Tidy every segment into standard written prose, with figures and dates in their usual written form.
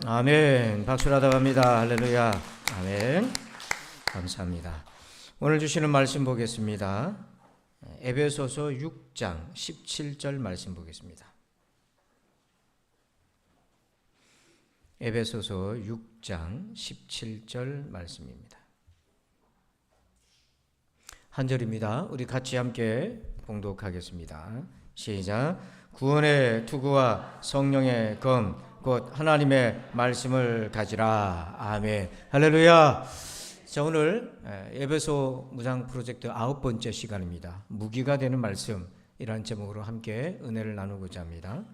아멘. 박수를 하다갑니다. 할렐루야. 아멘. 감사합니다. 오늘 주시는 말씀 보겠습니다. 에베소서 6장 17절 말씀 보겠습니다. 에베소서 6장 17절 말씀입니다. 한 절입니다. 우리 같이 함께 봉독하겠습니다. 시작. 구원의 투구와 성령의 검 곧 하나님의 말씀을 가지라. 아멘. 할렐루야. 자, 오늘 에베소 무장 프로젝트 9번째 시간입니다. 무기가 되는 말씀이라는 제목으로 함께 은혜를 나누고자 합니다.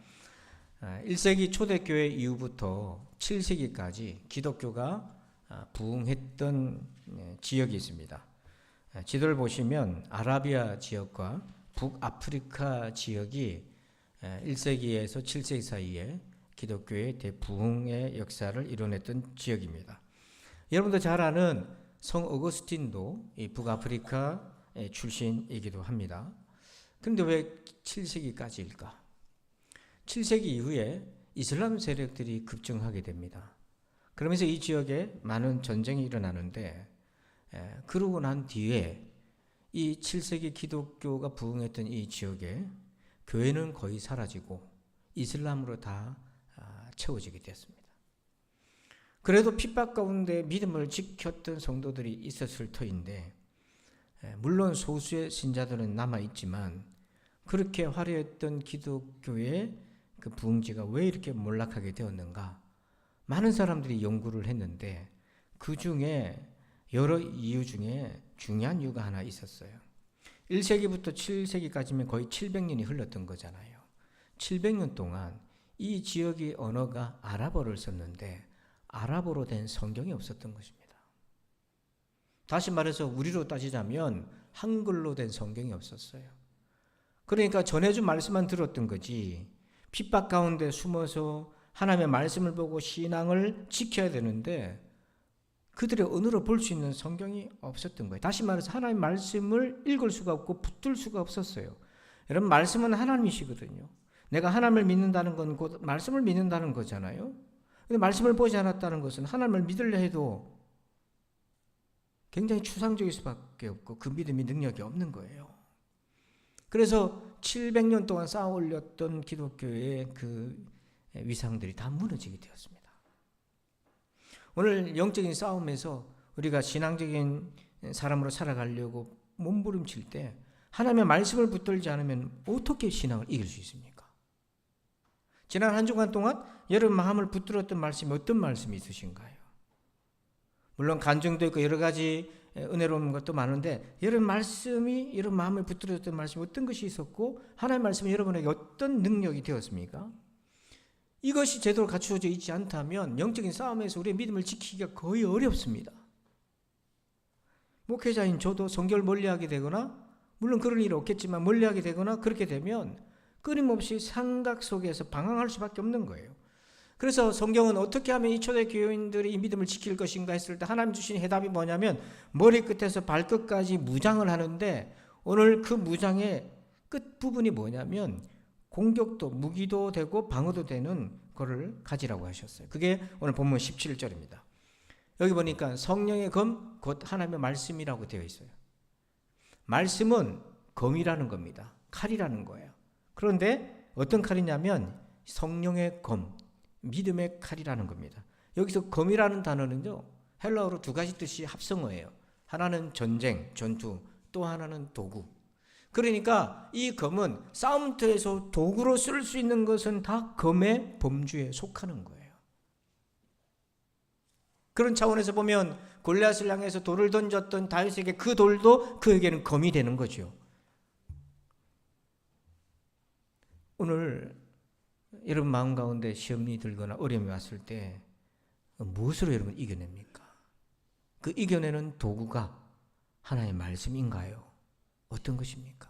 1세기 초대교회 이후부터 7세기까지 기독교가 부흥했던 지역이 있습니다. 지도를 보시면 아라비아 지역과 북아프리카 지역이 1세기에서 7세기 사이에 기독교의 대부흥의 역사를 이뤄냈던 지역입니다. 여러분도 잘 아는 성 어거스틴도 이 북아프리카 출신이기도 합니다. 그런데 왜 7세기까지일까? 7세기 이후에 이슬람 세력들이 급증하게 됩니다. 그러면서 이 지역에 많은 전쟁이 일어나는데 그러고 난 뒤에 이 7세기 기독교가 부흥했던 이 지역에 교회는 거의 사라지고 이슬람으로 다 채워지게 되었습니다. 그래도 핍박 가운데 믿음을 지켰던 성도들이 있었을 터인데 물론 소수의 신자들은 남아있지만 그렇게 화려했던 기독교의 그 부흥지가 왜 이렇게 몰락하게 되었는가? 많은 사람들이 연구를 했는데 그 중에 여러 이유 중에 중요한 이유가 하나 있었어요. 1세기부터 7세기까지면 거의 700년이 흘렀던 거잖아요. 700년 동안 이 지역의 언어가 아랍어를 썼는데 아랍어로 된 성경이 없었던 것입니다. 다시 말해서 우리로 따지자면 한글로 된 성경이 없었어요. 그러니까 전해준 말씀만 들었던 거지 핍박 가운데 숨어서 하나님의 말씀을 보고 신앙을 지켜야 되는데 그들의 언어로 볼 수 있는 성경이 없었던 거예요. 다시 말해서 하나님의 말씀을 읽을 수가 없고 붙들 수가 없었어요. 여러분, 말씀은 하나님이시거든요. 내가 하나님을 믿는다는 건 곧 말씀을 믿는다는 거잖아요. 근데 말씀을 보지 않았다는 것은 하나님을 믿으려 해도 굉장히 추상적일 수밖에 없고 그 믿음이 능력이 없는 거예요. 그래서 700년 동안 쌓아 올렸던 기독교의 그 위상들이 다 무너지게 되었습니다. 오늘 영적인 싸움에서 우리가 신앙적인 사람으로 살아가려고 몸부림칠 때 하나님의 말씀을 붙들지 않으면 어떻게 신앙을 이길 수 있습니까? 지난 한 주간 동안 여러분 마음을 붙들었던 말씀이 어떤 말씀이 있으신가요? 물론 간증도 있고 여러 가지 은혜로운 것도 많은데 여러분 말씀이 여러분 마음을 붙들었던 말씀이 어떤 것이 있었고 하나님의 말씀이 여러분에게 어떤 능력이 되었습니까? 이것이 제대로 갖추어져 있지 않다면 영적인 싸움에서 우리의 믿음을 지키기가 거의 어렵습니다. 목회자인 저도 성경을 멀리하게 되거나 물론 그런 일은 없겠지만 멀리하게 되거나 그렇게 되면 끊임없이 생각 속에서 방황할 수밖에 없는 거예요. 그래서 성경은 어떻게 하면 이 초대교인들이 이 믿음을 지킬 것인가 했을 때 하나님 주신 해답이 뭐냐면 머리끝에서 발끝까지 무장을 하는데 오늘 그 무장의 끝부분이 뭐냐면 공격도 무기도 되고 방어도 되는 거를 가지라고 하셨어요. 그게 오늘 본문 17절입니다. 여기 보니까 성령의 검 곧 하나님의 말씀이라고 되어 있어요. 말씀은 검이라는 겁니다. 칼이라는 거예요. 그런데 어떤 칼이냐면 성령의 검, 믿음의 칼이라는 겁니다. 여기서 검이라는 단어는요, 헬라어로 두 가지 뜻이 합성어예요. 하나는 전쟁, 전투, 또 하나는 도구. 그러니까 이 검은 싸움터에서 도구로 쓸 수 있는 것은 다 검의 범주에 속하는 거예요. 그런 차원에서 보면 골리앗을 향해서 돌을 던졌던 다윗에게 그 돌도 그에게는 검이 되는 거죠. 오늘 여러분 마음 가운데 시험이 들거나 어려움이 왔을 때 무엇으로 여러분 이겨냅니까? 그 이겨내는 도구가 하나님의 말씀인가요? 어떤 것입니까?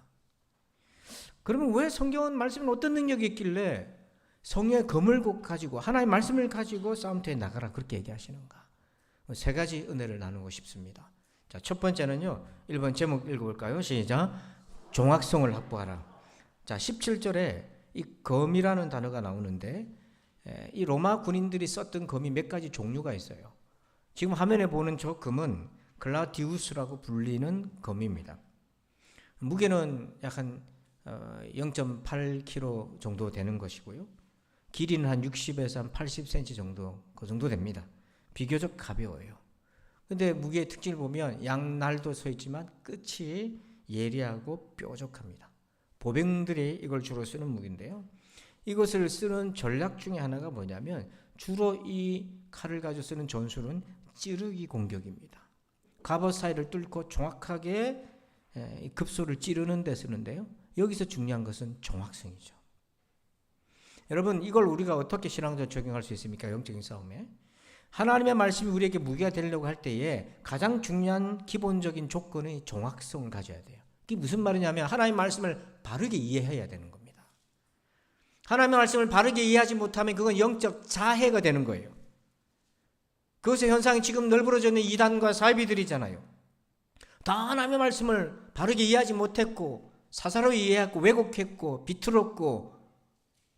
그러면 왜 성경은 말씀은 어떤 능력이 있길래 성령의 검을 가지고 하나님의 말씀을 가지고 싸움터에 나가라 그렇게 얘기하시는가? 세 가지 은혜를 나누고 싶습니다. 자, 첫 번째는요. 1번 제목 읽어볼까요? 시작. 종합성을 확보하라. 자, 17절에 이 검이라는 단어가 나오는데 이 로마 군인들이 썼던 검이 몇 가지 종류가 있어요. 지금 화면에 보는 저 검은 글라디우스라고 불리는 검입니다. 무게는 약 한 0.8kg 정도 되는 것이고요. 길이는 한 60에서 한 80cm 정도, 그 정도 됩니다. 비교적 가벼워요. 근데 무게의 특징을 보면 양날도 서 있지만 끝이 예리하고 뾰족합니다. 보병들이 이걸 주로 쓰는 무기인데요. 이것을 쓰는 전략 중에 하나가 뭐냐면 주로 이 칼을 가지고 쓰는 전술은 찌르기 공격입니다. 갑옷 사이를 뚫고 정확하게 급소를 찌르는 데 쓰는데요. 여기서 중요한 것은 정확성이죠. 여러분, 이걸 우리가 어떻게 신앙적으로 적용할 수 있습니까? 영적인 싸움에. 하나님의 말씀이 우리에게 무기가 되려고 할 때에 가장 중요한 기본적인 조건이 정확성을 가져야 돼요. 이게 무슨 말이냐면 하나님의 말씀을 바르게 이해해야 되는 겁니다. 하나님의 말씀을 바르게 이해하지 못하면 그건 영적 자해가 되는 거예요. 그것의 현상이 지금 널브러져 있는 이단과 사이비들이잖아요. 다 하나님의 말씀을 바르게 이해하지 못했고 사사로이 이해했고 왜곡했고 비틀었고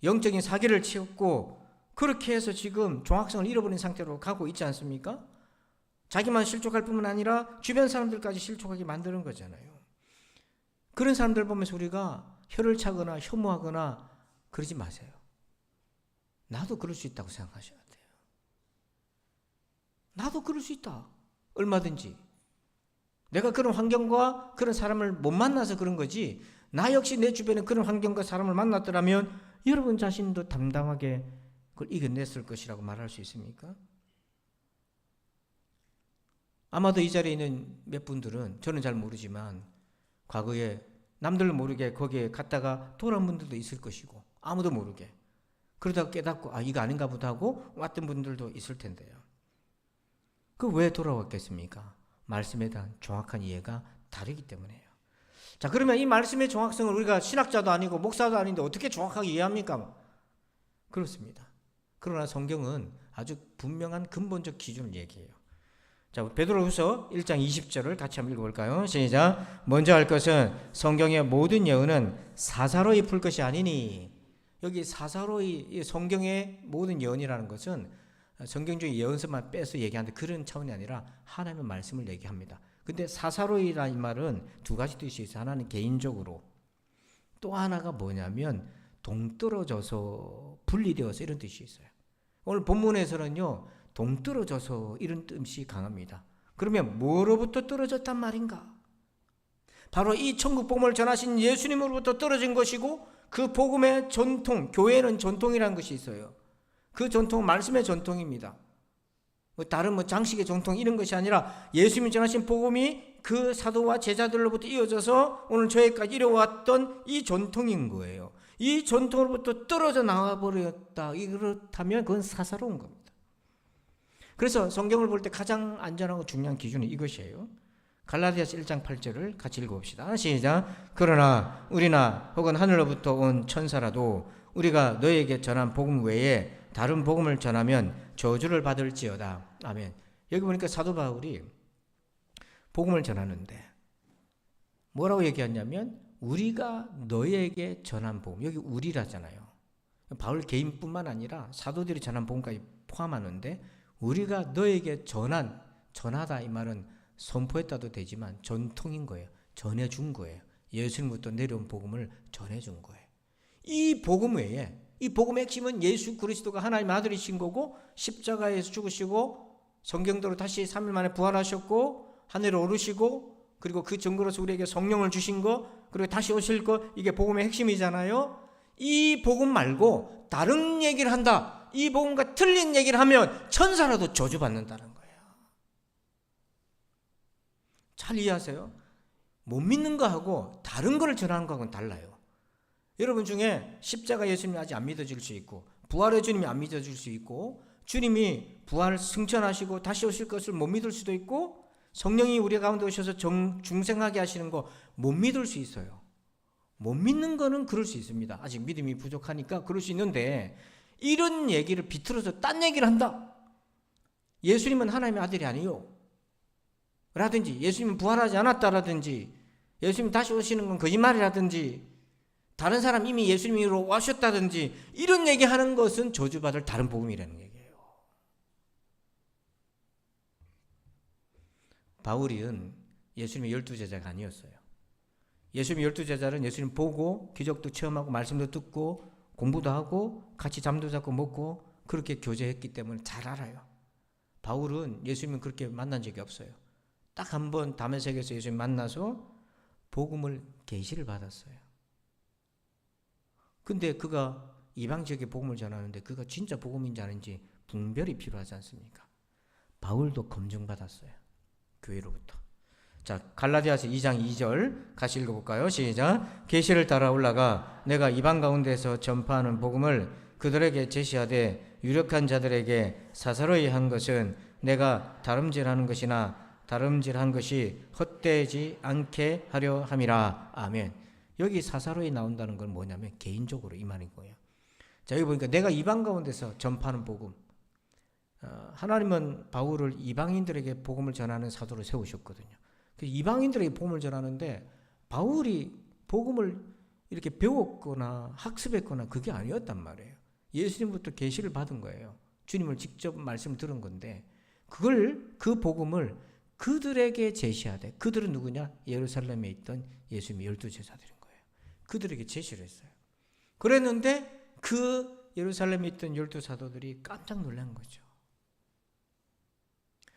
영적인 사기를 치었고 그렇게 해서 지금 정확성을 잃어버린 상태로 가고 있지 않습니까? 자기만 실족할 뿐만 아니라 주변 사람들까지 실족하게 만드는 거잖아요. 그런 사람들 보면서 우리가 혀를 차거나 혐오하거나 그러지 마세요. 나도 그럴 수 있다고 생각하셔야 돼요. 나도 그럴 수 있다. 얼마든지. 내가 그런 환경과 그런 사람을 못 만나서 그런 거지, 나 역시 내 주변에 그런 환경과 사람을 만났더라면 여러분 자신도 담담하게 그걸 이겨냈을 것이라고 말할 수 있습니까? 아마도 이 자리에 있는 몇 분들은, 저는 잘 모르지만 과거에 남들 모르게 거기에 갔다가 돌아온 분들도 있을 것이고 아무도 모르게 그러다가 깨닫고 이거 아닌가 보다 하고 왔던 분들도 있을 텐데요. 그 왜 돌아왔겠습니까? 말씀에 대한 정확한 이해가 다르기 때문에요. 자, 그러면 이 말씀의 정확성을 우리가 신학자도 아니고 목사도 아닌데 어떻게 정확하게 이해합니까? 그렇습니다. 그러나 성경은 아주 분명한 근본적 기준을 얘기해요. 자, 베드로후서 1장 20절을 같이 한번 읽어볼까요? 시작. 먼저 할 것은 성경의 모든 예언은 사사로이 풀 것이 아니니. 여기 사사로이, 성경의 모든 예언이라는 것은 성경 중에 예언서만 빼서 얘기하는데 그런 차원이 아니라 하나님의 말씀을 얘기합니다. 근데 사사로이라는 말은 두 가지 뜻이 있어요. 하나는 개인적으로, 또 하나가 뭐냐면 동떨어져서 분리되어서 이런 뜻이 있어요. 오늘 본문에서는요, 동떨어져서 이런 뜻이 강합니다. 그러면 뭐로부터 떨어졌단 말인가? 바로 이 천국 복음을 전하신 예수님으로부터 떨어진 것이고, 그 복음의 전통, 교회는 전통이라는 것이 있어요. 그 전통은 말씀의 전통입니다. 다른 장식의 전통 이런 것이 아니라 예수님이 전하신 복음이 그 사도와 제자들로부터 이어져서 오늘 저희까지 이뤄왔던 이 전통인 거예요. 이 전통으로부터 떨어져 나와버렸다. 그렇다면 그건 사사로운 겁니다. 그래서 성경을 볼 때 가장 안전하고 중요한 기준은 이것이에요. 갈라디아서 1장 8절을 같이 읽어봅시다. 시작. 그러나 우리나 혹은 하늘로부터 온 천사라도 우리가 너에게 전한 복음 외에 다른 복음을 전하면 저주를 받을지어다. 아멘. 여기 보니까 사도 바울이 복음을 전하는데 뭐라고 얘기했냐면 우리가 너에게 전한 복음. 여기 우리라잖아요. 바울 개인뿐만 아니라 사도들이 전한 복음까지 포함하는데 우리가 너에게 전하다 이 말은 선포했다도 되지만 전통인 거예요. 전해준 거예요. 예수님부터 내려온 복음을 전해준 거예요. 이 복음 외에, 이 복음의 핵심은 예수 그리스도가 하나님의 아들이신 거고 십자가에서 죽으시고 성경대로 다시 3일 만에 부활하셨고 하늘에 오르시고 그리고 그 증거로서 우리에게 성령을 주신 거 그리고 다시 오실 거, 이게 복음의 핵심이잖아요. 이 복음 말고 다른 얘기를 한다, 이 복음과 틀린 얘기를 하면 천사라도 저주받는다는 거예요. 잘 이해하세요? 못 믿는 거하고 다른 거를 전하는 거하고는 달라요. 여러분 중에 십자가 예수님이 아직 안 믿어질 수 있고 부활의 주님이 안 믿어질 수 있고 주님이 부활 승천하시고 다시 오실 것을 못 믿을 수도 있고 성령이 우리 가운데 오셔서 중생하게 하시는 거 못 믿을 수 있어요. 못 믿는 거는 그럴 수 있습니다. 아직 믿음이 부족하니까 그럴 수 있는데 이런 얘기를 비틀어서 딴 얘기를 한다. 예수님은 하나님의 아들이 아니요 라든지 예수님은 부활하지 않았다라든지 예수님 다시 오시는 건 거짓말이라든지 다른 사람 이미 예수님으로 와셨다든지 이런 얘기하는 것은 저주받을 다른 복음이라는 얘기예요. 바울은 예수님의 12제자가 아니었어요. 예수님의 12제자는 예수님 보고 기적도 체험하고 말씀도 듣고 공부도 하고 같이 잠도 자고 먹고 그렇게 교제했기 때문에 잘 알아요. 바울은 예수님은 그렇게 만난 적이 없어요. 딱 한 번 다메섹에서 예수님 만나서 복음을 계시를 받았어요. 근데 그가 이방 지역에 복음을 전하는데 그가 진짜 복음인지 아닌지 분별이 필요하지 않습니까? 바울도 검증받았어요. 교회로부터. 자, 갈라디아서 2장 2절 같이 읽어볼까요? 시작. 계시를 따라 올라가 내가 이방 가운데서 전파하는 복음을 그들에게 제시하되 유력한 자들에게 사사로이 한 것은 내가 다름질하는 것이나 다름질한 것이 헛되지 않게 하려 함이라. 아멘. 여기 사사로이 나온다는 건 뭐냐면 개인적으로 이 말인 거예요. 자, 여기 보니까 내가 이방 가운데서 전파하는 복음. 하나님은 바울을 이방인들에게 복음을 전하는 사도로 세우셨거든요. 이방인들에게 복음을 전하는데 바울이 복음을 이렇게 배웠거나 학습했거나 그게 아니었단 말이에요. 예수님부터 계시를 받은 거예요. 주님을 직접 말씀을 들은 건데 그 복음을 그들에게 제시하되, 그들은 누구냐? 예루살렘에 있던 예수님의 12제자들인 거예요. 그들에게 제시를 했어요. 그랬는데 그 예루살렘에 있던 12사도들이 깜짝 놀란 거죠.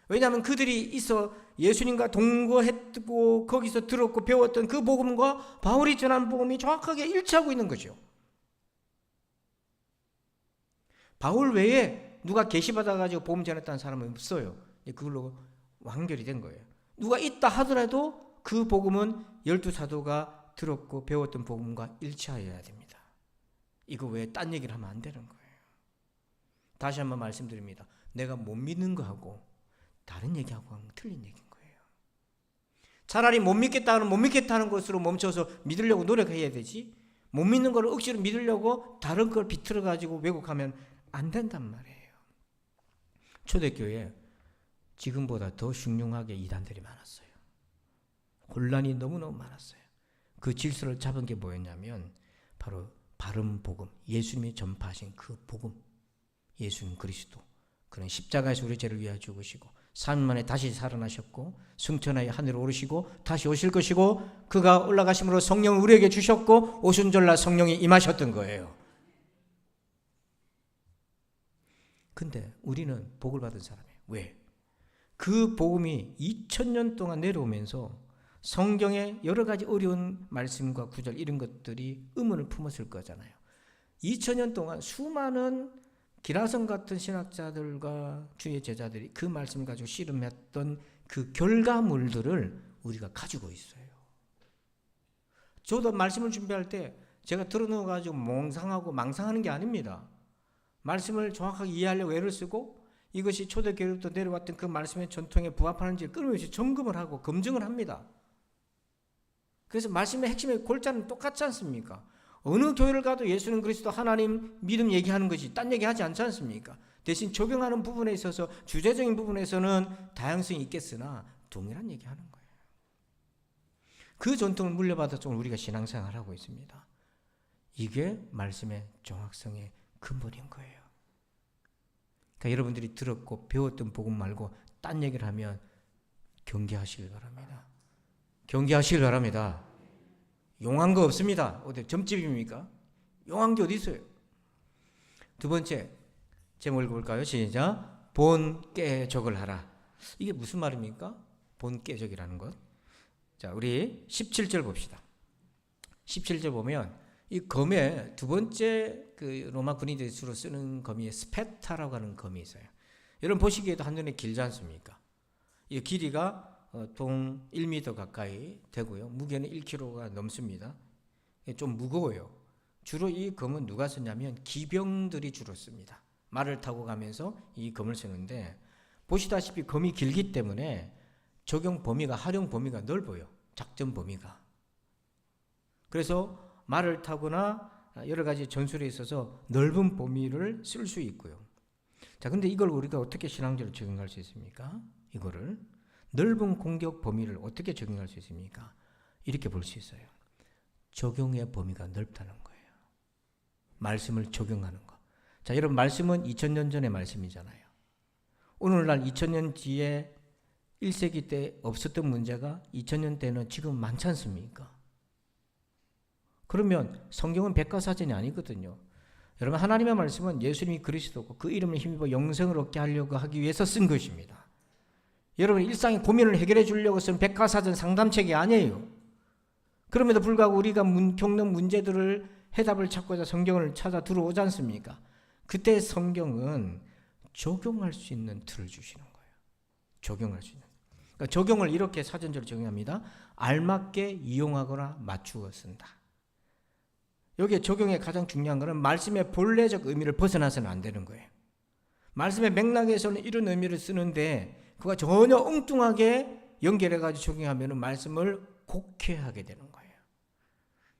왜냐하면 그들이 있어 예수님과 동거했고 거기서 들었고 배웠던 그 복음과 바울이 전한 복음이 정확하게 일치하고 있는 거죠. 바울 외에 누가 계시받아가지고 복음 전했다는 사람은 없어요. 그걸로 완결이 된 거예요. 누가 있다 하더라도 그 복음은 12사도가 들었고 배웠던 복음과 일치하여야 됩니다. 이거 외에 딴 얘기를 하면 안 되는 거예요. 다시 한번 말씀드립니다. 내가 못 믿는 거하고 다른 얘기하고 하면 틀린 얘기인 거예요. 차라리 못 믿겠다는 것으로 멈춰서 믿으려고 노력해야 되지, 못 믿는 걸 억지로 믿으려고 다른 걸 비틀어 가지고 왜곡하면 안 된단 말이에요. 초대교회에 지금보다 더 흉흉하게 이단들이 많았어요. 혼란이 너무너무 많았어요. 그 질서를 잡은 게 뭐였냐면 바로 바른 복음, 예수님이 전파하신 그 복음, 예수님 그리스도, 그는 십자가에서 우리 죄를 위하여 죽으시고 3일 만에 다시 살아나셨고 승천하여 하늘에 오르시고 다시 오실 것이고 그가 올라가심으로 성령을 우리에게 주셨고 오순절날 성령이 임하셨던 거예요. 근데 우리는 복을 받은 사람이에요. 왜? 그 복음이 2000년 동안 내려오면서 성경의 여러 가지 어려운 말씀과 구절 이런 것들이 의문을 품었을 거잖아요. 2000년 동안 수많은 기라성 같은 신학자들과 주의 제자들이 그 말씀을 가지고 씨름했던 그 결과물들을 우리가 가지고 있어요. 저도 말씀을 준비할 때 제가 들어놓아가지고 몽상하고 망상하는 게 아닙니다. 말씀을 정확하게 이해하려고 애를 쓰고 이것이 초대교회로부터 내려왔던 그 말씀의 전통에 부합하는지 끊임없이 점검을 하고 검증을 합니다. 그래서 말씀의 핵심의 골자는 똑같지 않습니까? 어느 교회를 가도 예수는 그리스도 하나님 믿음 얘기하는 것이 딴 얘기하지 않지 않습니까? 대신 적용하는 부분에 있어서 주제적인 부분에서는 다양성이 있겠으나 동일한 얘기하는 거예요. 그 전통을 물려받아서 우리가 신앙생활을 하고 있습니다. 이게 말씀의 정확성의 근본인 거예요. 그러니까 여러분들이 들었고 배웠던 복음 말고 딴 얘기를 하면 경계하시길 바랍니다. 경계하시길 바랍니다. 용한 거 없습니다. 어디 점집입니까? 용한 게 어디 있어요? 두 번째 제목 읽어볼까요? 시작. 본깨적을 하라. 이게 무슨 말입니까? 본깨적이라는 것. 자, 우리 17절 봅시다. 17절 보면 이 검에 두 번째 그 로마 군인들이 주로 쓰는 검이 스페타라고 하는 검이 있어요. 여러분 보시기에도 한눈에 길지 않습니까? 이 길이가 동 1m 가까이 되고요. 무게는 1kg가 넘습니다. 좀 무거워요. 주로 이 검은 누가 쓰냐면 기병들이 주로 씁니다. 말을 타고 가면서 이 검을 쓰는데 보시다시피 검이 길기 때문에 적용 범위가, 활용 범위가 넓어요. 작전 범위가. 그래서 말을 타거나 여러 가지 전술에 있어서 넓은 범위를 쓸 수 있고요. 자, 근데 이걸 우리가 어떻게 신앙적으로 적용할 수 있습니까? 이거를 넓은 공격 범위를 어떻게 적용할 수 있습니까? 이렇게 볼 수 있어요. 적용의 범위가 넓다는 거예요. 말씀을 적용하는 거. 자, 여러분, 말씀은 2000년 전의 말씀이잖아요. 오늘날 2000년 뒤에 1세기 때 없었던 문제가 2000년 때는 지금 많지 않습니까? 그러면 성경은 백과사전이 아니거든요. 여러분, 하나님의 말씀은 예수님이 그리스도고 그 이름을 힘입어 영생을 얻게 하려고 하기 위해서 쓴 것입니다. 여러분, 일상의 고민을 해결해 주려고 쓴 백과사전 상담책이 아니에요. 그럼에도 불구하고 우리가 겪는 문제들을 해답을 찾고자 성경을 찾아 들어오지 않습니까? 그때 성경은 적용할 수 있는 틀을 주시는 거예요. 적용할 수 있는. 그러니까 적용을 이렇게 사전적으로 적용합니다. 알맞게 이용하거나 맞추어 쓴다. 여기에 적용의 가장 중요한 것은 말씀의 본래적 의미를 벗어나서는 안 되는 거예요. 말씀의 맥락에서는 이런 의미를 쓰는데 그가 전혀 엉뚱하게 연결해가지고 적용하면 말씀을 곡해하게 되는 거예요.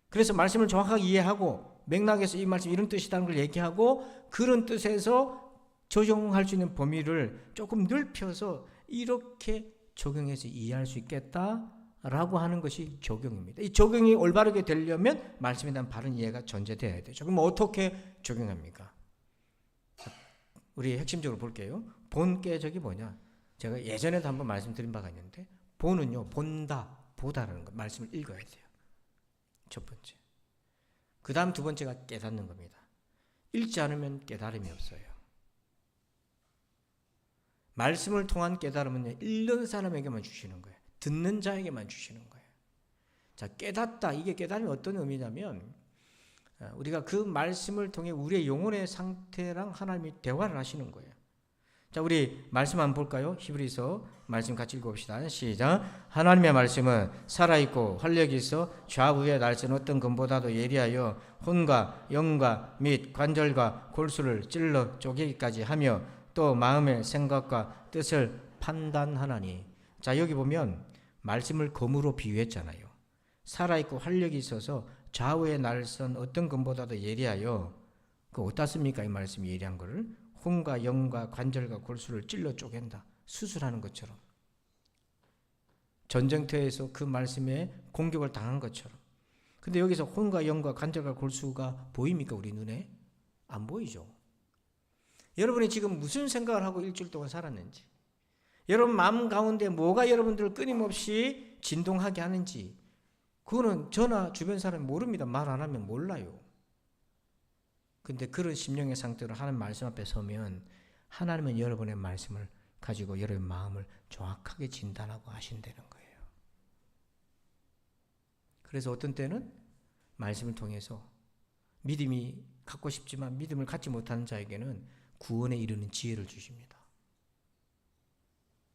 그래서 말씀을 정확하게 이해하고 맥락에서 이 말씀이 이런 뜻이라는 걸 얘기하고 그런 뜻에서 적용할 수 있는 범위를 조금 넓혀서 이렇게 적용해서 이해할 수 있겠다라고 하는 것이 적용입니다. 이 적용이 올바르게 되려면 말씀에 대한 바른 이해가 전제되어야 되죠. 그럼 어떻게 적용합니까? 우리 핵심적으로 볼게요. 본계적이 뭐냐? 제가 예전에도 한번 말씀드린 바가 있는데 본은요, 본다, 보다라는 거 말씀을 읽어야 돼요. 첫 번째. 그 다음 두 번째가 깨닫는 겁니다. 읽지 않으면 깨달음이 없어요. 말씀을 통한 깨달음은 읽는 사람에게만 주시는 거예요. 듣는 자에게만 주시는 거예요. 자, 깨닫다. 이게 깨달음이 어떤 의미냐면 우리가 그 말씀을 통해 우리의 영혼의 상태랑 하나님이 대화를 하시는 거예요. 자, 우리 말씀 한번 볼까요? 히브리서 말씀 같이 읽어봅시다. 시작. 하나님의 말씀은 살아있고 활력이 있어 좌우에 날선 어떤 검보다도 예리하여 혼과 영과 및 관절과 골수를 찔러 쪼개기까지 하며 또 마음의 생각과 뜻을 판단하나니. 자, 여기 보면 말씀을 검으로 비유했잖아요. 살아있고 활력이 있어서 좌우에 날선 어떤 검보다도 예리하여, 그 어디다 씁니까? 이 말씀이 예리한 거를 혼과 영과 관절과 골수를 찔러 쪼갠다. 수술하는 것처럼. 전쟁터에서 그 말씀에 공격을 당한 것처럼. 근데 여기서 혼과 영과 관절과 골수가 보입니까? 우리 눈에? 안 보이죠. 여러분이 지금 무슨 생각을 하고 일주일 동안 살았는지, 여러분 마음 가운데 뭐가 여러분들을 끊임없이 진동하게 하는지, 그거는 저나 주변 사람이 모릅니다. 말 안 하면 몰라요. 근데 그런 심령의 상태로 하나님 말씀 앞에 서면 하나님은 여러분의 말씀을 가지고 여러분의 마음을 정확하게 진단하고 하신다는 거예요. 그래서 어떤 때는 말씀을 통해서 믿음이 갖고 싶지만 믿음을 갖지 못하는 자에게는 구원에 이르는 지혜를 주십니다.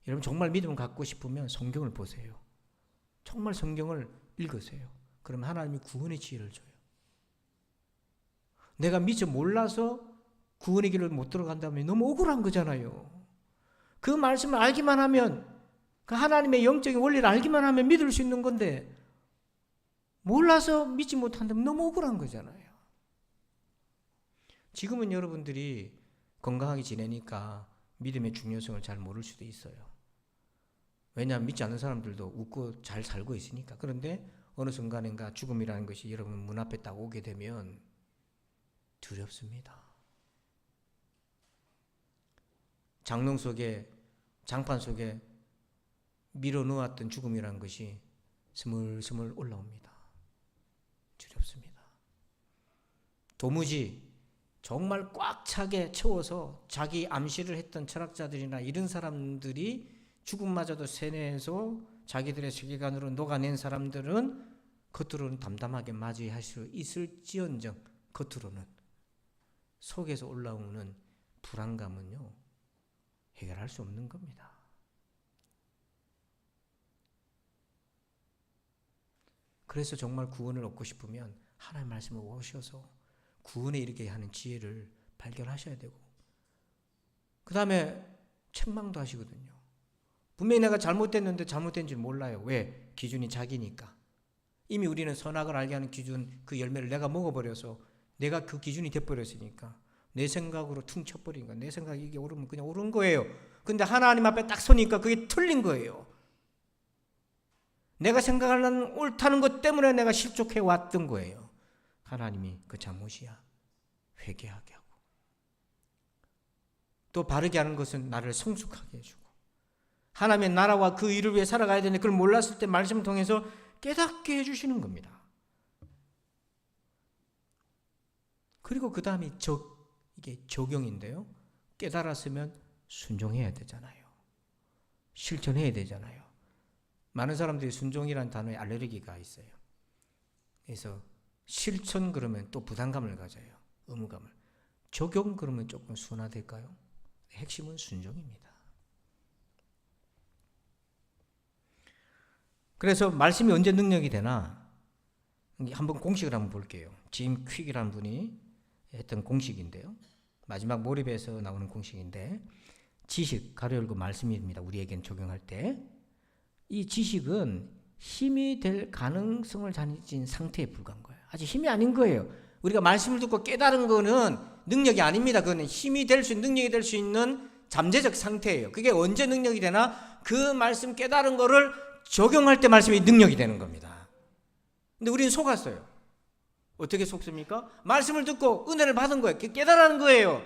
여러분 정말 믿음을 갖고 싶으면 성경을 보세요. 정말 성경을 읽으세요. 그럼 하나님이 구원의 지혜를 줘요. 내가 미처 몰라서 구원의 길을 못 들어간다면 너무 억울한 거잖아요. 그 말씀을 알기만 하면, 그 하나님의 영적인 원리를 알기만 하면 믿을 수 있는 건데 몰라서 믿지 못한다면 너무 억울한 거잖아요. 지금은 여러분들이 건강하게 지내니까 믿음의 중요성을 잘 모를 수도 있어요. 왜냐하면 믿지 않는 사람들도 웃고 잘 살고 있으니까. 그런데 어느 순간인가 죽음이라는 것이 여러분 문 앞에 딱 오게 되면 두렵습니다. 장롱 속에, 장판 속에 밀어놓았던 죽음이라는 것이 스물스물 올라옵니다. 두렵습니다. 도무지 정말 꽉 차게 채워서 자기 암시를 했던 철학자들이나 이런 사람들이 죽음마저도 세뇌해서 자기들의 세계관으로 녹아낸 사람들은 겉으로는 담담하게 맞이할 수 있을지언정 겉으로는, 속에서 올라오는 불안감은요 해결할 수 없는 겁니다. 그래서 정말 구원을 얻고 싶으면 하나님의 말씀을 오셔서 구원에 이르게 하는 지혜를 발견하셔야 되고, 그 다음에 책망도 하시거든요. 분명히 내가 잘못됐는데 잘못된 줄 몰라요. 왜? 기준이 자기니까. 이미 우리는 선악을 알게 하는 기준, 그 열매를 내가 먹어버려서 내가 그 기준이 돼버렸으니까 내 생각으로 퉁 쳐버리니까 내 생각이 이게 옳으면 그냥 옳은 거예요. 근데 하나님 앞에 딱 서니까 그게 틀린 거예요. 내가 생각하는 옳다는 것 때문에 내가 실족해 왔던 거예요. 하나님이 그 잘못이야. 회개하게 하고. 또 바르게 하는 것은 나를 성숙하게 해주고. 하나님의 나라와 그 일을 위해 살아가야 되는데 그걸 몰랐을 때 말씀을 통해서 깨닫게 해주시는 겁니다. 그리고 그 다음이 이게 적용인데요. 깨달았으면 순종해야 되잖아요. 실천해야 되잖아요. 많은 사람들이 순종이라는 단어에 알레르기가 있어요. 그래서 실천 그러면 또 부담감을 가져요. 의무감을. 적용 그러면 조금 순화될까요? 핵심은 순종입니다. 그래서 말씀이 언제 능력이 되나? 한번 공식을 한번 볼게요. 짐 퀵이라는 분이 했던 공식인데요. 마지막 몰입에서 나오는 공식인데, 지식, 가로 열고 말씀입니다. 우리에겐 적용할 때. 이 지식은 힘이 될 가능성을 가진 상태에 불과한 거예요. 아직 힘이 아닌 거예요. 우리가 말씀을 듣고 깨달은 거는 능력이 아닙니다. 그거는 힘이 될 수, 능력이 될 수 있는 잠재적 상태예요. 그게 언제 능력이 되나? 그 말씀 깨달은 거를 적용할 때 말씀이 능력이 되는 겁니다. 근데 우리는 속았어요. 어떻게 속습니까? 말씀을 듣고 은혜를 받은 거예요. 깨달은 거예요.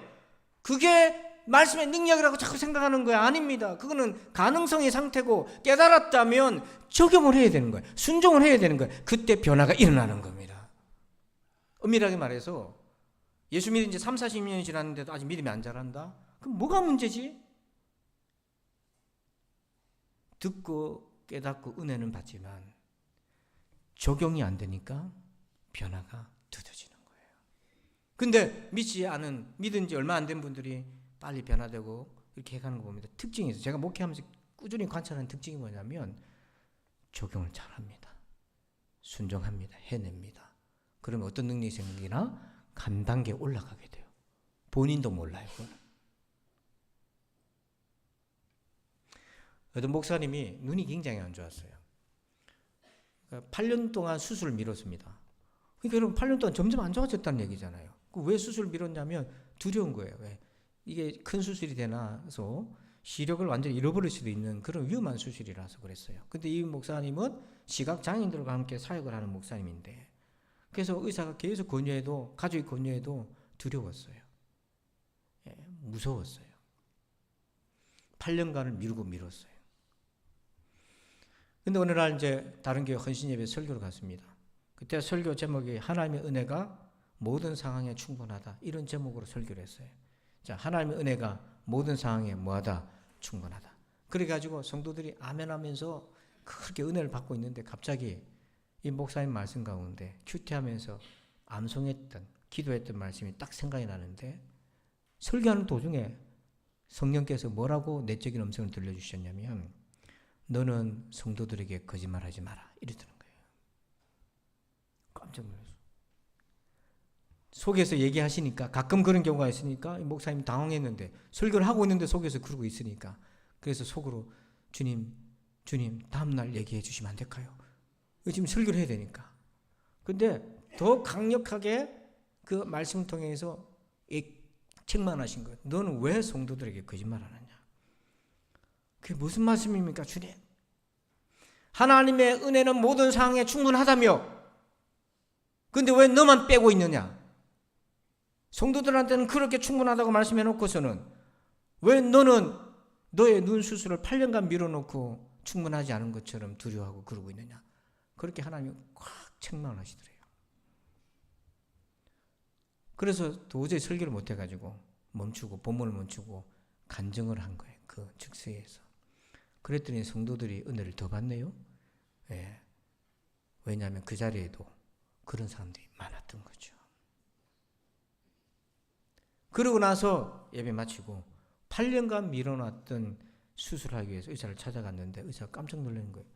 그게 말씀의 능력이라고 자꾸 생각하는 거예요. 아닙니다. 그거는 가능성의 상태고 깨달았다면 적용을 해야 되는 거예요. 순종을 해야 되는 거예요. 그때 변화가 일어나는 겁니다. 엄밀하게 말해서 예수 믿은 지 3, 40년이 지났는데도 아직 믿음이 안 자란다? 그럼 뭐가 문제지? 듣고 깨닫고 은혜는 받지만 적용이 안 되니까 변화가 더뎌지는 거예요. 근데 믿은 지 얼마 안 된 분들이 빨리 변화되고 이렇게 해가는 거 봅니다. 특징이 있어요. 제가 목회하면서 꾸준히 관찰하는 특징이 뭐냐면 적용을 잘합니다. 순종합니다. 해냅니다. 그러면 어떤 능력이 생기나? 한 단계 올라가게 돼요. 본인도 몰라요. 어떤 목사님이 눈이 굉장히 안 좋았어요. 8년 동안 수술을 미뤘습니다. 그러니까 여러분 8년 동안 점점 안 좋아졌다는 얘기잖아요. 왜 수술을 미뤘냐면 두려운 거예요. 왜? 이게 큰 수술이 되나서 시력을 완전히 잃어버릴 수도 있는 그런 위험한 수술이라서 그랬어요. 근데 이 목사님은 시각장애인들과 함께 사역을 하는 목사님인데, 그래서 의사가 계속 권유해도, 가족이 권유해도 두려웠어요. 무서웠어요. 8년간을 미뤘어요. 근데 어느 날 이제 다른 교회 헌신예배 설교를 갔습니다. 그때 설교 제목이 하나님의 은혜가 모든 상황에 충분하다, 이런 제목으로 설교를 했어요. 자, 하나님의 은혜가 모든 상황에 뭐하다? 충분하다. 그래가지고 성도들이 아멘하면서 그렇게 은혜를 받고 있는데 갑자기 이 목사님 말씀 가운데 큐티하면서 암송했던, 기도했던 말씀이 딱 생각이 나는데, 설교하는 도중에 성령께서 뭐라고 내적인 음성을 들려주셨냐면, 너는 성도들에게 거짓말하지 마라, 이러더는 거예요. 깜짝 놀랐어요. 속에서 얘기하시니까, 가끔 그런 경우가 있으니까 목사님 당황했는데, 설교를 하고 있는데 속에서 그러고 있으니까, 그래서 속으로 주님 다음날 얘기해 주시면 안 될까요? 지금 설교를 해야 되니까. 근데 더 강력하게 그 말씀을 통해서 책망하신 거예요. 너는 왜 성도들에게 거짓말 안 하냐? 그게 무슨 말씀입니까, 주님? 하나님의 은혜는 모든 상황에 충분하다며, 근데 왜 너만 빼고 있느냐? 성도들한테는 그렇게 충분하다고 말씀해 놓고서는 왜 너는 너의 눈 수술을 8년간 미뤄놓고 충분하지 않은 것처럼 두려워하고 그러고 있느냐? 그렇게 하나님이 꽉 책망을 하시더래요. 그래서 도저히 설교를 못해가지고 멈추고 본문을 멈추고 간증을 한 거예요. 그 즉석에서. 그랬더니 성도들이 은혜를 더 받네요. 예. 왜냐하면 그 자리에도 그런 사람들이 많았던 거죠. 그러고 나서 예배 마치고 8년간 미뤄놨던 수술하기 위해서 의사를 찾아갔는데 의사가 깜짝 놀라는 거예요.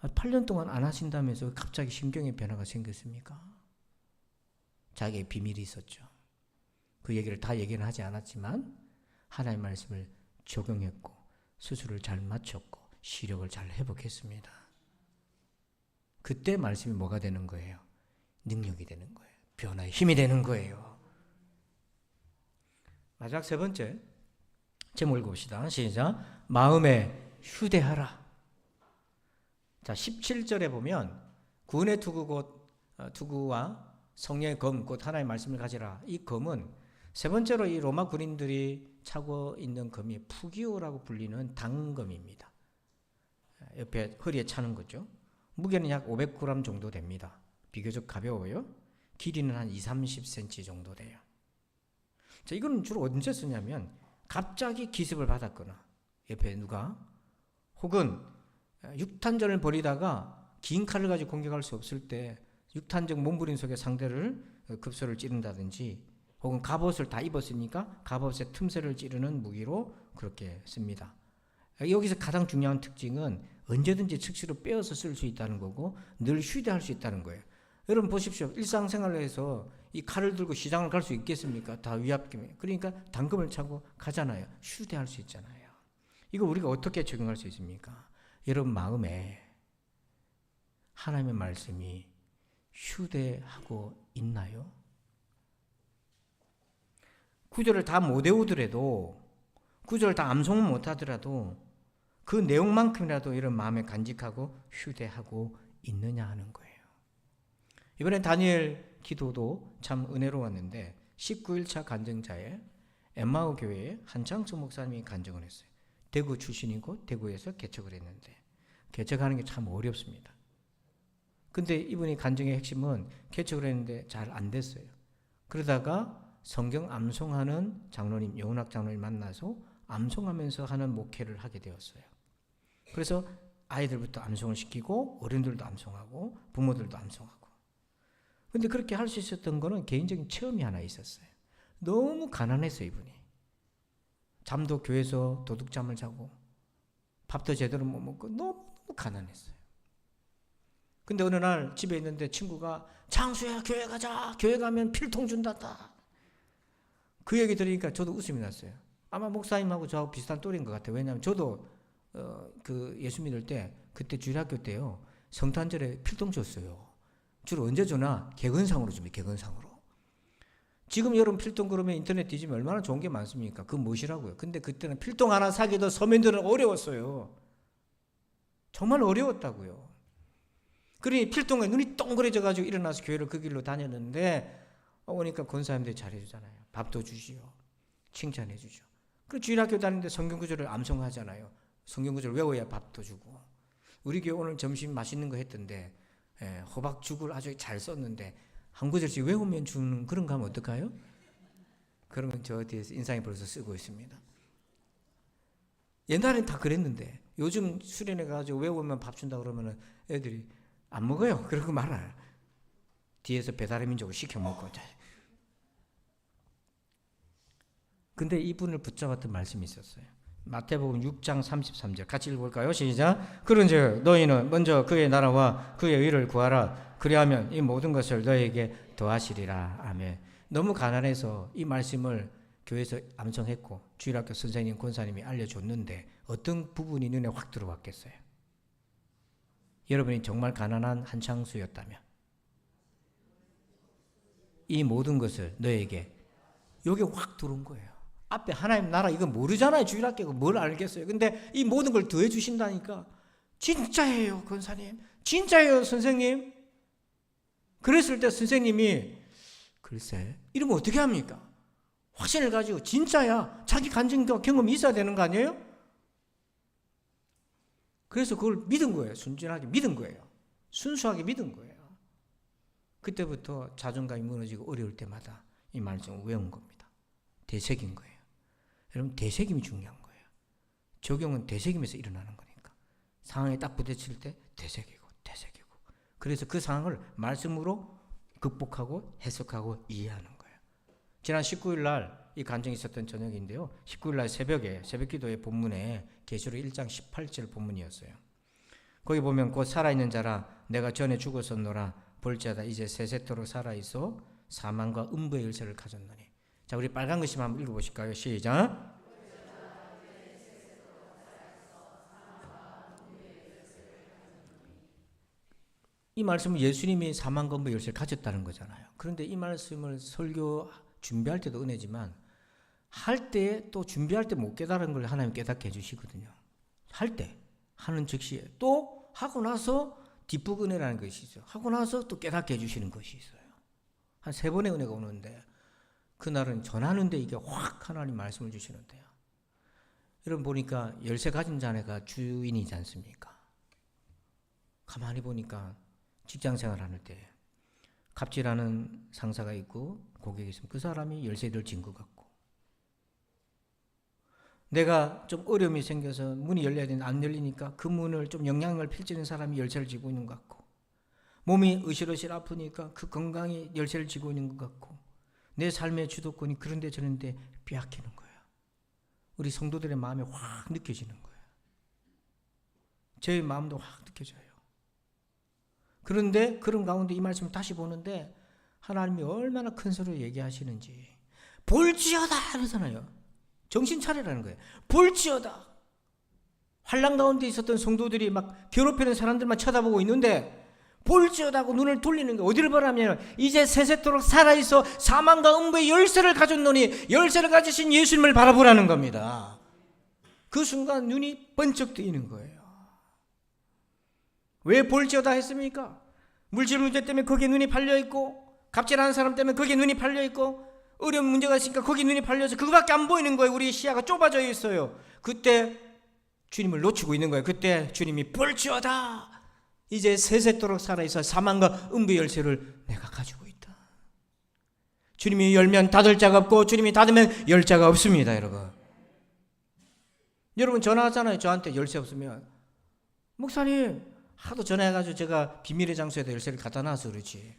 8년 동안 안 하신다면서 갑자기 심경의 변화가 생겼습니까? 자기의 비밀이 있었죠. 그 얘기를 다 얘기는 하지 않았지만 하나님의 말씀을 적용했고 수술을 잘 마쳤고 시력을 잘 회복했습니다. 그때 말씀이 뭐가 되는 거예요? 능력이 되는 거예요. 변화의 힘이 되는 거예요. 마지막 세 번째 제목 읽어봅시다. 시작. 마음에 휴대하라. 자, 17절에 보면 구원의 투구 곧 투구와 성령의 검 곧 하나님의 말씀을 가지라. 이 검은 세 번째로 이 로마 군인들이 차고 있는 검이 푸기오라고 불리는 당검입니다. 옆에 허리에 차는 거죠. 무게는 약 500g 정도 됩니다. 비교적 가벼워요. 길이는 한 20-30cm 정도 돼요. 자, 이거는 주로 언제 쓰냐면 갑자기 기습을 받았거나 옆에 누가 혹은 육탄전을 벌이다가 긴 칼을 가지고 공격할 수 없을 때 육탄적 몸부림 속에 상대를 급소를 찌른다든지 혹은 갑옷을 다 입었으니까 갑옷의 틈새를 찌르는 무기로 그렇게 씁니다. 여기서 가장 중요한 특징은 언제든지 즉시로 빼어서 쓸 수 있다는 거고 늘 휴대할 수 있다는 거예요. 여러분 보십시오. 일상생활에서 이 칼을 들고 시장을 갈 수 있겠습니까? 다 위압기면. 그러니까 당금을 차고 가잖아요. 휴대할 수 있잖아요. 이거 우리가 어떻게 적용할 수 있습니까? 여러분 마음에 하나님의 말씀이 휴대하고 있나요? 구절을 다 못 외우더라도 구절을 다 암송을 못하더라도 그 내용만큼이라도 이런 마음에 간직하고 휴대하고 있느냐 하는 거예요. 이번에 다니엘 기도도 참 은혜로웠는데 19일차 간증자에 엠마오 교회에 한창수 목사님이 간증을 했어요. 대구 출신이고 대구에서 개척을 했는데 개척하는 게 참 어렵습니다. 근데 이분이 간증의 핵심은 개척을 했는데 잘 안 됐어요. 그러다가 성경 암송하는 장로님, 영훈학 장로님 만나서 암송하면서 하는 목회를 하게 되었어요. 그래서 아이들부터 암송을 시키고 어른들도 암송하고 부모들도 암송하고. 근데 그렇게 할 수 있었던 거는 개인적인 체험이 하나 있었어요. 너무 가난했어요, 이분이. 잠도 교회에서 도둑잠을 자고 밥도 제대로 못 먹고 너무 가난했어요. 근데 어느 날 집에 있는데 친구가 장수야 교회 가자. 교회 가면 필통 준단다. 그 얘기 들으니까 저도 웃음이 났어요. 아마 목사님하고 저하고 비슷한 또래인 것 같아요. 왜냐하면 저도 그 예수 믿을 때 그때 주일학교 때요. 성탄절에 필통 줬어요. 주로 언제 주나? 개근상으로 줍니다. 개근상으로. 지금 여러분 필통 그러면 인터넷 뒤지면 얼마나 좋은 게 많습니까? 그건 무엇이라고요? 근데 그때는 필통 하나 사기도 서민들은 어려웠어요. 정말 어려웠다고요. 그러니 필통에 눈이 동그래져가지고 일어나서 교회를 그 길로 다녔는데 오니까 권사님들이 잘해주잖아요. 밥도 주시오. 칭찬해 주죠. 그 주일학교 다니는데 성경구절을 암송하잖아요. 성경구절 외워야 밥도 주고. 우리 교회 오늘 점심 맛있는 거 했던데 호박죽을 아주 잘 썼는데 한 구절씩 외우면 주는 그런 거 하면 어떨까요? 그러면 저 뒤에서 인상이 벌써 쓰고 있습니다. 옛날엔 다 그랬는데 요즘 수련해가지고 외우면 밥 준다 그러면 애들이 안 먹어요. 그러고 말아요. 뒤에서 배달의 민족을 시켜 먹고. 근데 이분을 붙잡았던 말씀이 있었어요. 마태복음 6장 33절 같이 읽어볼까요? 시작. 그런즉 너희는 먼저 그의 나라와 그의 의를 구하라. 그리하면 이 모든 것을 너희에게 더하시리라. 아멘. 너무 가난해서 이 말씀을 교회에서 암송했고 주일학교 선생님 권사님이 알려줬는데 어떤 부분이 눈에 확 들어왔겠어요? 여러분이 정말 가난한 한창수였다면 이 모든 것을 너에게 여기 확 들어온 거예요. 앞에 하나님 나라 이거 모르잖아요. 주일학교가 뭘 알겠어요. 근데 이 모든 걸 더해 주신다니까. 진짜예요 권사님. 진짜예요 선생님. 그랬을 때 선생님이 글쎄 이러면 어떻게 합니까? 확신을 가지고 진짜야. 자기 간증과 경험이 있어야 되는 거 아니에요? 그래서 그걸 믿은 거예요. 순진하게 믿은 거예요. 순수하게 믿은 거예요. 그때부터 자존감이 무너지고 어려울 때마다 이 말씀을 외운 겁니다. 되새긴 거예요. 여러분 되새김이 중요한 거예요. 적용은 되새김에서 일어나는 거니까. 상황에 딱 부딪힐 때 되새기고 되새기고. 그래서 그 상황을 말씀으로 극복하고 해석하고 이해하는 거예요. 지난 19일 날 이 간증이 있었던 저녁인데요. 19일 날 새벽에 새벽기도의 본문에 계시록 1장 18절 본문이었어요. 거기 보면 곧 살아있는 자라 내가 전에 죽었었노라 볼지어다 이제 세세토록 살아있어 사망과 음부의 열쇠를 가졌노니. 자, 우리 빨간 글씨 한번 읽어보실까요? 시작. 이 말씀은 예수님이 사망과 음부의 열쇠를 가졌다는 거잖아요. 그런데 이 말씀을 설교 준비할 때도 은혜지만 할 때 또 준비할 때 못 깨달은 걸 하나님 깨닫게 해주시거든요. 할 때 하는 즉시에 또 하고 나서 뒷부분이라는 것이 있어요. 하고 나서 또 깨닫게 해주시는 것이 있어요. 한 3번의 은혜가 오는데 그날은 전하는데 이게 확 하나님 말씀을 주시는데요. 여러분 보니까 열쇠 가진 자네가 주인이지 않습니까? 가만히 보니까 직장생활 하는 때 갑질하는 상사가 있고 고객이 있으면 그 사람이 열쇠를 진 것 같고, 내가 좀 어려움이 생겨서 문이 열려야 되는데 안 열리니까 그 문을 좀 영향을 펼치는 사람이 열쇠를 쥐고 있는 것 같고, 몸이 으실으실 아프니까 그 건강이 열쇠를 쥐고 있는 것 같고, 내 삶의 주도권이 그런데 저런데 빼앗기는 거예요. 우리 성도들의 마음이 확 느껴지는 거예요. 제 마음도 확 느껴져요. 그런데 그런 가운데 이 말씀을 다시 보는데 하나님이 얼마나 큰 소리로 얘기하시는지, 볼지어다 그러잖아요. 정신 차리라는 거예요. 볼지어다. 환난 가운데 있었던 성도들이 막 괴롭히는 사람들만 쳐다보고 있는데 볼지어다고 눈을 돌리는 게 어디를 보라면 이제 세세토록 살아있어 사망과 음부의 열쇠를 가졌노니 열쇠를 가지신 예수님을 바라보라는 겁니다. 그 순간 눈이 번쩍 뜨이는 거예요. 왜 볼지어다 했습니까? 물질 문제 때문에 거기에 눈이 팔려있고, 갑질하는 사람 때문에 거기에 눈이 팔려있고, 어려운 문제가 있으니까 거기에 눈이 팔려서 그거밖에 안 보이는 거예요. 우리 시야가 좁아져 있어요. 그때 주님을 놓치고 있는 거예요. 그때 주님이 볼지어다, 이제 세세토록 살아있어 사망과 음부의 열쇠를 내가 가지고 있다. 주님이 열면 닫을 자가 없고 주님이 닫으면 열 자가 없습니다. 여러분 전화하잖아요. 저한테 열쇠 없으면, 목사님 하도 전화해가지고 제가 비밀의 장소에다 열쇠를 갖다 놔서 그렇지,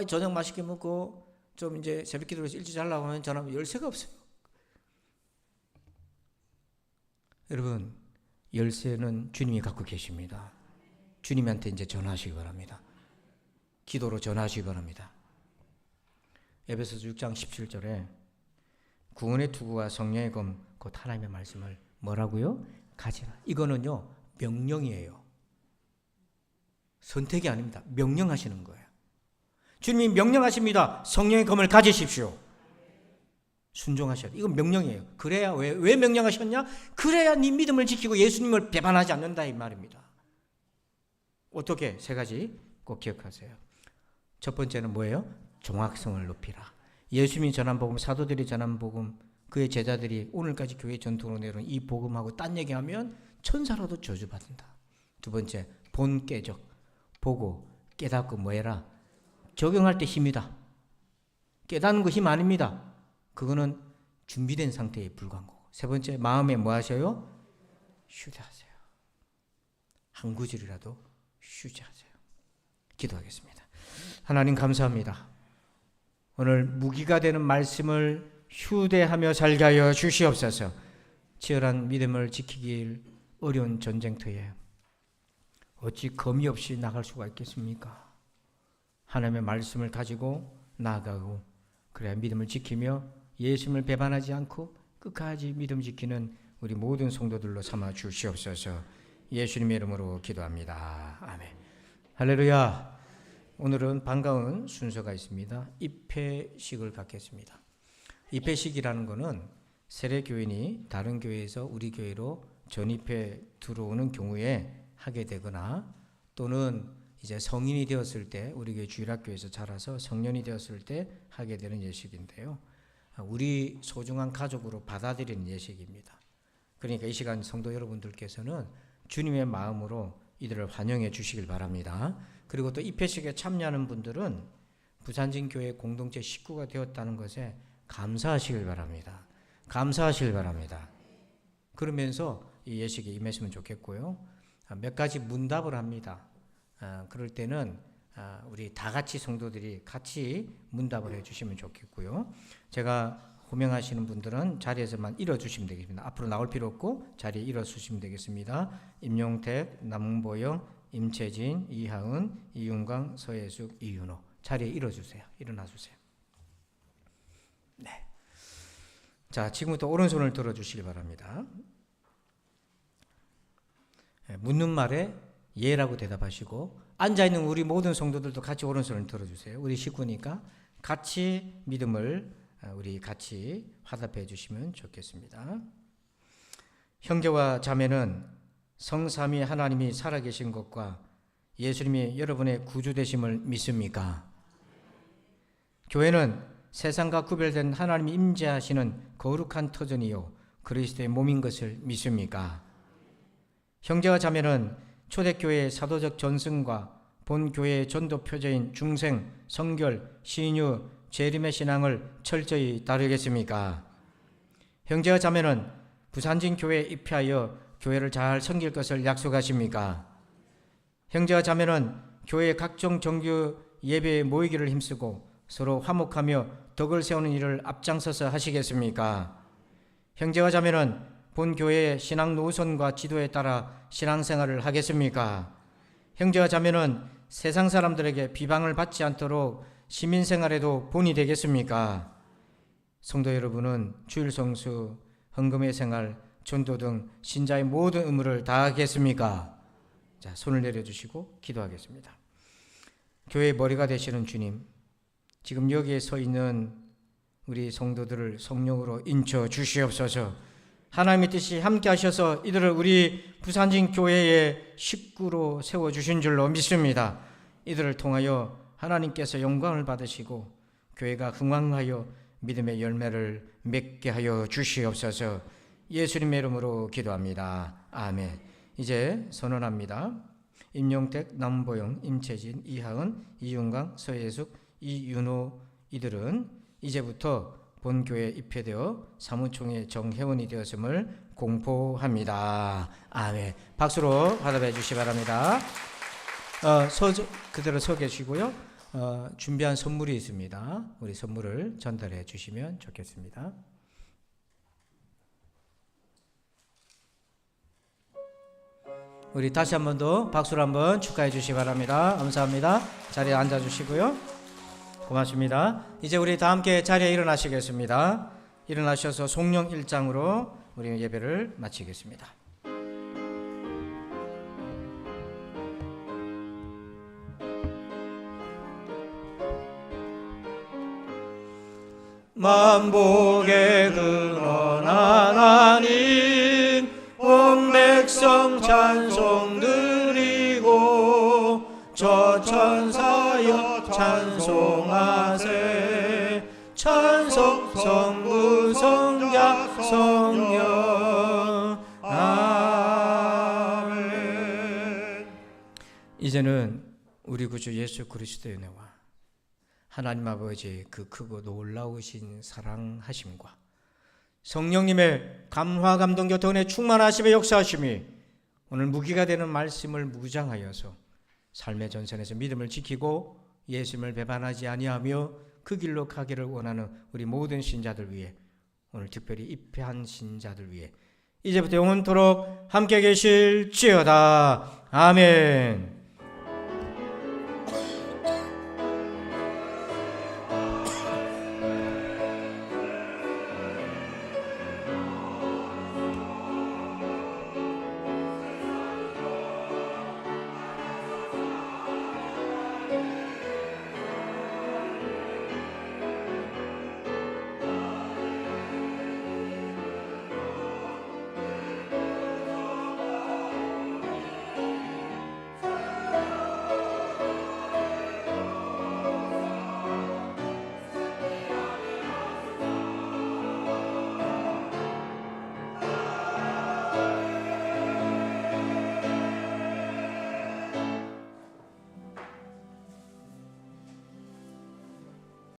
저녁 맛있게 먹고 좀 이제 새벽 기도에서 일찍 자려고 하면 전화하면 열쇠가 없어요. 여러분 열쇠는 주님이 갖고 계십니다. 주님한테 이제 전하시기 바랍니다. 기도로 전하시기 바랍니다. 에베소서 6장 17절에 구원의 투구와 성령의 검 곧 하나님의 말씀을 뭐라고요? 가지라. 이거는요 명령이에요. 선택이 아닙니다. 명령하시는 거예요. 주님이 명령하십니다. 성령의 검을 가지십시오. 순종하셔야 돼요. 이건 명령이에요. 그래야 왜 명령하셨냐? 그래야 네 믿음을 지키고 예수님을 배반하지 않는다 이 말입니다. 어떻게? 3가지 꼭 기억하세요. 첫 번째는 뭐예요? 정확성을 높이라. 예수님이 전한 복음, 사도들이 전한 복음, 그의 제자들이 오늘까지 교회 전통으로 내려온 이 복음하고 딴 얘기하면 천사라도 저주받는다. 두 번째, 본깨적. 보고 깨닫고 뭐해라? 적용할 때 힘이다. 깨닫는 거 힘 아닙니다. 그거는 준비된 상태에 불과한 거고. 3번째, 마음에 뭐 하셔요? 휴대하세요. 한 구절이라도 휴지하세요. 기도하겠습니다. 하나님 감사합니다. 오늘 무기가 되는 말씀을 휴대하며 살게 하여 주시옵소서. 치열한 믿음을 지키길 어려운 전쟁터에 어찌 검이 없이 나갈 수가 있겠습니까? 하나님의 말씀을 가지고 나아가고, 그래야 믿음을 지키며 예수님을 배반하지 않고 끝까지 믿음 지키는 우리 모든 성도들로 삼아 주시옵소서. 예수님의 이름으로 기도합니다. 아멘. 할렐루야. 오늘은 반가운 순서가 있습니다. 입회식을 갖겠습니다. 입회식이라는 것은 세례교인이 다른 교회에서 우리 교회로 전입해 들어오는 경우에 하게 되거나, 또는 이제 성인이 되었을 때 우리 교회 주일학교에서 자라서 성년이 되었을 때 하게 되는 예식인데요. 우리 소중한 가족으로 받아들이는 예식입니다. 그러니까 이 시간 성도 여러분들께서는 주님의 마음으로 이들을 환영해 주시길 바랍니다. 그리고 또 입회식에 참여하는 분들은 부산진 교회 공동체 식구가 되었다는 것에 감사하시길 바랍니다. 감사하시길 바랍니다. 그러면서 이 예식에 임했으면 좋겠고요. 몇 가지 문답을 합니다. 그럴 때는 우리 다 같이 성도들이 같이 문답을 해주시면 좋겠고요. 제가 호명하시는 분들은 자리에서만 일어주시면 되겠습니다. 앞으로 나올 필요 없고 자리에 일어주시면 되겠습니다. 임용택, 남보영, 임채진, 이하은, 이윤광, 서예숙, 이윤호. 자리에 일어주세요. 일어나주세요. 네. 자, 지금부터 오른손을 들어주시기 바랍니다. 묻는 말에 예라고 대답하시고, 앉아있는 우리 모든 성도들도 같이 오른손을 들어주세요. 우리 식구니까 같이 믿음을 우리 같이 화답해 주시면 좋겠습니다. 형제와 자매는 성삼위 하나님이 살아계신 것과 예수님이 여러분의 구주 되심을 믿습니까? 교회는 세상과 구별된 하나님이 임재하시는 거룩한 터전이요 그리스도의 몸인 것을 믿습니까? 형제와 자매는 초대교회의 사도적 전승과 본교회의 전도 표제인 중생, 성결, 신유, 재림의 신앙을 철저히 다루겠습니까? 형제와 자매는 부산진 교회에 입회하여 교회를 잘 섬길 것을 약속하십니까? 형제와 자매는 교회의 각종 정규 예배에 모이기를 힘쓰고 서로 화목하며 덕을 세우는 일을 앞장서서 하시겠습니까? 형제와 자매는 본교회의 신앙 노선과 지도에 따라 신앙생활을 하겠습니까? 형제와 자매는 세상 사람들에게 비방을 받지 않도록 시민생활에도 본이 되겠습니까? 성도 여러분은 주일 성수, 헌금의 생활, 전도 등 신자의 모든 의무를 다하겠습니까? 자, 손을 내려주시고 기도하겠습니다. 교회의 머리가 되시는 주님, 지금 여기에 서 있는 우리 성도들을 성령으로 인쳐 주시옵소서. 하나님의 뜻이 함께 하셔서 이들을 우리 부산진 교회의 식구로 세워주신 줄로 믿습니다. 이들을 통하여 하나님께서 영광을 받으시고 교회가 흥왕하여 믿음의 열매를 맺게 하여 주시옵소서. 예수님의 이름으로 기도합니다. 아멘. 이제 선언합니다. 임용택, 남보영, 임채진, 이하은, 이윤강, 서예숙, 이윤호 이들은 이제부터 본교회에 입회되어 사무총회 정회원이 되었음을 공포합니다. 아멘. 박수로 받아봐 주시기 바랍니다. 그대로 서 계시고요. 준비한 선물이 있습니다. 우리 선물을 전달해 주시면 좋겠습니다. 우리 다시 한 번 더 박수로 한번 축하해 주시기 바랍니다. 감사합니다. 자리에 앉아 주시고요. 고맙습니다. 이제 우리 다 함께 자리에 일어나시겠습니다. 일어나셔서 송령 1장으로 우리 예배를 마치겠습니다. 만복의 근원 하나님 온 백성 찬송 드리고 저 천사여 찬송하세 찬송 성부 성자 성령 아멘. 이제는 우리 구주 예수 그리스도의 은혜와 하나님 아버지의 그 크고 놀라우신 사랑하심과 성령님의 감화 감동 교통 은혜 충만하심의 역사하심이 오늘 무기가 되는 말씀을 무장하여서 삶의 전선에서 믿음을 지키고 예수님을 배반하지 아니하며 그 길로 가기를 원하는 우리 모든 신자들 위해, 오늘 특별히 입회한 신자들 위해 이제부터 영원토록 함께 계실지어다. 아멘.